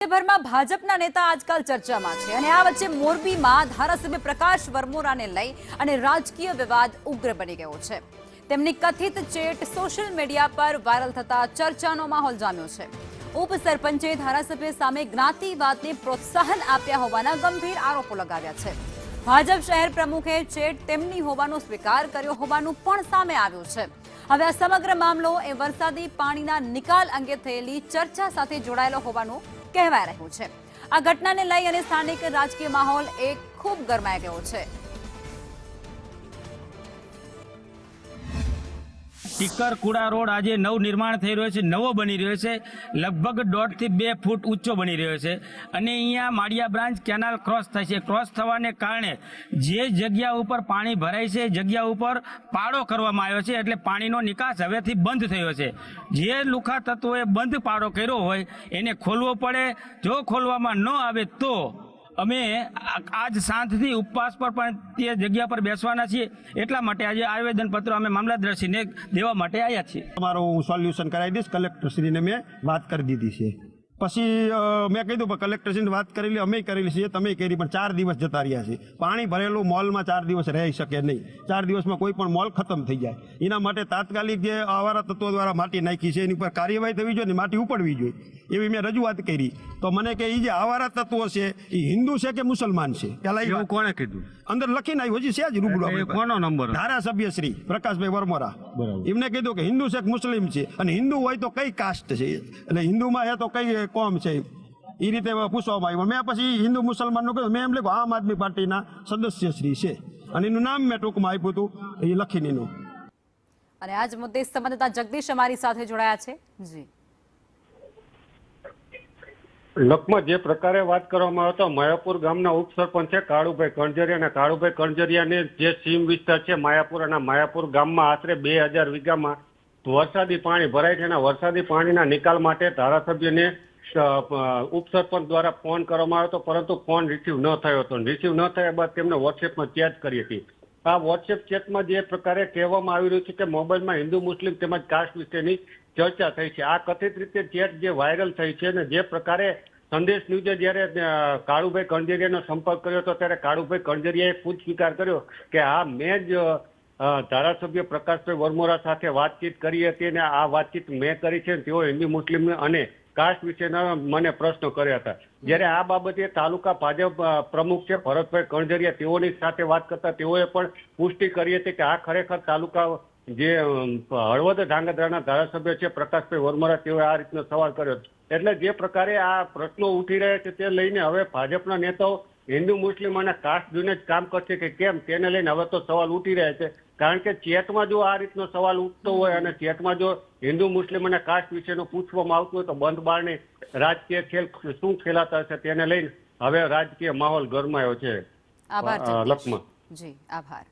રાજ્યભરમાં ભાજપના નેતા આજકાલ ચર્ચામાં છે અને આ વચ્ચે મોરબીમાં ધારાસભ્ય પ્રકાશ વરમોરાને લઈ અને રાજકીય વિવાદ ઉગ્ર બની ગયો છે। તેમની કથિત ચેટ સોશિયલ મીડિયા પર વાયરલ થતા ચર્ચાનો માહોલ જામ્યો છે। ઉપસરપંચે ધારાસભ્ય સામે જ્ઞાતિવાદને પ્રોત્સાહન આપ્યા હોવાના ગંભીર આરોપો લગાવ્યા છે। ભાજપ શહેર પ્રમુખે ચેટ તેમની હોવાનો સ્વીકાર કર્યો હોવાનું પણ સામે આવ્યું છે। હવે આ સમગ્ર મામલો એ વરસાદી પાણીના નિકાલ અંગે થયેલી ચર્ચા સાથે જોડાયેલો હોવાનું કહેવાય રહ્યું છે। આ ઘટનાને લઈ અને સ્થાનિક રાજકીય માહોલ ખૂબ ગરમાઈ ગયો છે। ટીકરકુડા રોડ આજે નવનિર્માણ થઈ રહ્યો છે, નવો બની રહ્યો છે, લગભગ 1.5 થી 2 ફૂટ ઊંચો બની રહ્યો છે અને અહીંયા માળિયા બ્રાન્ચ કેનાલ ક્રોસ થાય છે। ક્રોસ થવાને કારણે જે જગ્યા ઉપર પાણી ભરાય છે જગ્યા ઉપર પાડો કરવામાં આવ્યો છે, એટલે પાણીનો નિકાસ હવેથી બંધ થયો છે। જે લુખા તત્વોએ બંધ પાડો કર્યો હોય એને ખોલવો પડે, જો ખોલવામાં ન આવે તો અમે આજ શાંતિથી ઉપવાસ પર પણ તે જગ્યા પર બેસવાના છીએ। એટલા માટે આજે આવેદનપત્ર અમે મામલતદારશ્રીને દેવા માટે આવ્યા છીએ। તમારું હું સોલ્યુશન કરાવી દઈશ, કલેક્ટરશ્રીને મેં વાત કરી દીધી છે। પછી મેં કીધું પણ કલેક્ટરશ્રીને વાત કરેલી, અમે કરેલી છે, તમે કરી, પણ 4 દિવસ જતા રહ્યા છે। પાણી ભરેલું મોલમાં 4 દિવસ રહી શકે નહીં। 4 દિવસમાં કોઈ પણ મોલ ખતમ થઈ જાય। એના માટે તાત્કાલિક જે આવારા તત્વો દ્વારા માટી નાખી છે એની પર કાર્યવાહી થવી જોઈએ ને માટી ઉપડવી જોઈએ એવી મેં રજૂઆત કરી। તો મને કે એ જે આવારા તત્વો છે એ હિન્દુ છે કે મુસલમાન છે, પેલા કોણે કીધું? અંદર લખીને આવ્યું, હજી છે જ રૂબરૂ। કોનો નંબર? ધારાસભ્ય શ્રી પ્રકાશભાઈ વરમોરા એમને કીધું કે હિન્દુ છે કે મુસ્લિમ છે, અને હિન્દુ હોય તો કઈ કાસ્ટ છે, એટલે હિન્દુમાં એ તો કઈ કોમ છે એ રીતે પૂછવામાં આવ્યું। મેં પછી હિન્દુ મુસલમાનનું કહ્યું, મેં એમ લખ્યું આમ આદમી પાર્ટીના સદસ્ય શ્રી છે અને એનું નામ મેં ટૂંકમાં આપ્યું હતું એ લખીને એનું। અને આજ મુદ્દે સંવાદદાતા જગદીશ અમારી સાથે જોડાયા છે। જી લખમાં જે પ્રકારે વાત કરવામાં આવતો, માયાપુર ગામના ઉપસરપંચ છે કાળુભાઈ કણજરિયા, અને કાળુભાઈ કણજરિયાને જે સીમ વિસ્તાર છે માયાપુર, અને માયાપુર ગામમાં આશરે 2000 વીઘામાં વરસાદી પાણી ભરાય છે, અને વરસાદી પાણીના નિકાલ માટે ધારાસભ્યને ઉપસરપંચ દ્વારા ફોન કરવામાં આવ્યો હતો, પરંતુ ફોન રિસીવ ન થયો હતો। રિસીવ ન થયા બાદ તેમને વોટ્સએપમાં ચેટ કરી હતી। આ વોટ્સએપ ચેટમાં જે પ્રકારે કહેવામાં આવી રહ્યું છે કે મોબાઈલમાં હિન્દુ મુસ્લિમ તેમજ કાસ્ટ વિશેની ચર્ચા થઈ છે। આ કથિત રીતે ચેટ જે વાયરલ થઈ છે, અને જે પ્રકારે સંદેશ ન્યૂઝે જ્યારે કાળુભાઈ કણજરિયાનો સંપર્ક કર્યો હતો ત્યારે કાળુભાઈ કણજરિયાએ ખુદ સ્વીકાર કર્યો કે હા મેં જ ધારાસભ્ય પ્રકાશભાઈ વરમોરા સાથે વાતચીત કરી હતી અને આ વાતચીત મેં કરી છે। તેઓ હિન્દુ મુસ્લિમ અને કાસ્ટ વિશેના મને પ્રશ્નો કર્યા હતા। જ્યારે આ બાબતે તાલુકા ભાજપ પ્રમુખ છે ભરતભાઈ કણજરિયા, તેઓની સાથે વાત કરતા તેઓએ પણ પુષ્ટિ કરી હતી કે આ ખરેખર તાલુકા જે હળવદ ધાંગધ્રાના ધારાસભ્ય છે પ્રકાશભાઈ વરમોરા, તેઓએ આ રીતનો સવાલ કર્યો। એટલે જે પ્રકારે આ પ્રશ્નો ઉઠી રહ્યા છે તે લઈને હવે ભાજપના નેતાઓ હિન્દુ મુસ્લિમ અને કાસ્ટ જોઈને જ કામ કરશે કે કેમ, તેને લઈને હવે તો સવાલ ઉઠી રહ્યા છે। કારણ કે ચેટમાં જો આ રીતનો સવાલ ઉઠતો હોય અને ચેટમાં જો હિન્દુ મુસ્લિમ અને કાસ્ટ વિશેનું પૂછવામાં આવતું હોય તો બંધ બારણે રાજકીય ખેલ શું ખેલાતા હશે તેને લઈને હવે રાજકીય માહોલ ગરમાયો છે। આભાર લખમાં જી, આભાર।